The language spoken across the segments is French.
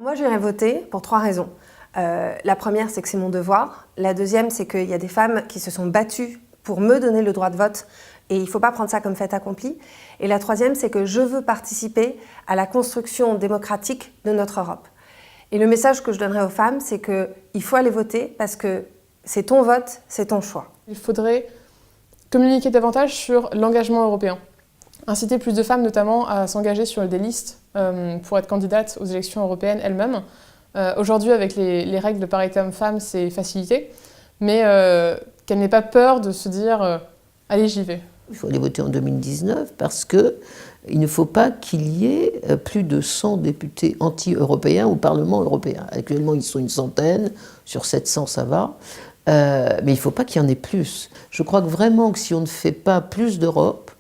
Moi, j'irai voter pour 3 raisons. La première, c'est que c'est mon devoir. La deuxième, c'est qu'il y a des femmes qui se sont battues pour me donner le droit de vote et il ne faut pas prendre ça comme fait accompli. Et la troisième, c'est que je veux participer à la construction démocratique de notre Europe. Et le message que je donnerai aux femmes, c'est qu'il faut aller voter parce que c'est ton vote, c'est ton choix. Il faudrait communiquer davantage sur l'engagement européen. Inciter plus de femmes notamment à s'engager sur des listes pour être candidates aux élections européennes elles-mêmes. Aujourd'hui, avec les règles de parité homme-femme, c'est facilité, mais qu'elles n'aient pas peur de se dire « allez, j'y vais ». Il faut aller voter en 2019 parce qu'il ne faut pas qu'il y ait plus de 100 députés anti-européens au Parlement européen. Actuellement, ils sont une centaine, sur 700 ça va, mais il ne faut pas qu'il y en ait plus. Je crois que vraiment que si on ne fait pas plus d'Europe,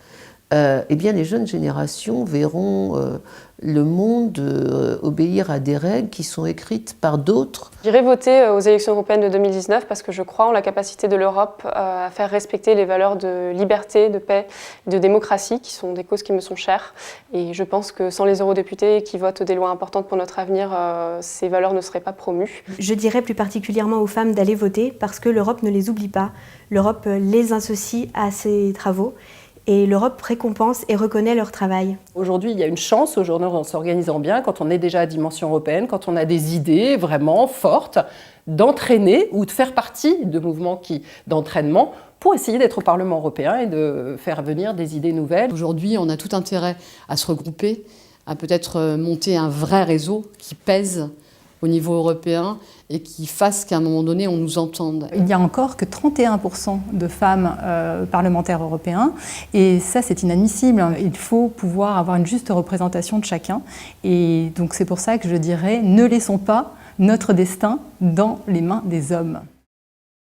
eh bien les jeunes générations verront le monde obéir à des règles qui sont écrites par d'autres. J'irai voter aux élections européennes de 2019 parce que je crois en la capacité de l'Europe à faire respecter les valeurs de liberté, de paix, de démocratie, qui sont des causes qui me sont chères. Et je pense que sans les eurodéputés qui votent des lois importantes pour notre avenir, ces valeurs ne seraient pas promues. Je dirais plus particulièrement aux femmes d'aller voter parce que l'Europe ne les oublie pas. L'Europe les associe à ses travaux. Et l'Europe récompense et reconnaît leur travail. Aujourd'hui, il y a une chance, aujourd'hui, en s'organisant bien, quand on est déjà à dimension européenne, quand on a des idées vraiment fortes, d'entraîner ou de faire partie de mouvements d'entraînement pour essayer d'être au Parlement européen et de faire venir des idées nouvelles. Aujourd'hui, on a tout intérêt à se regrouper, à peut-être monter un vrai réseau qui pèse au niveau européen et qui fasse qu'à un moment donné, on nous entende. Il n'y a encore que 31% de femmes parlementaires européens et ça, c'est inadmissible. Il faut pouvoir avoir une juste représentation de chacun et donc c'est pour ça que je dirais ne laissons pas notre destin dans les mains des hommes.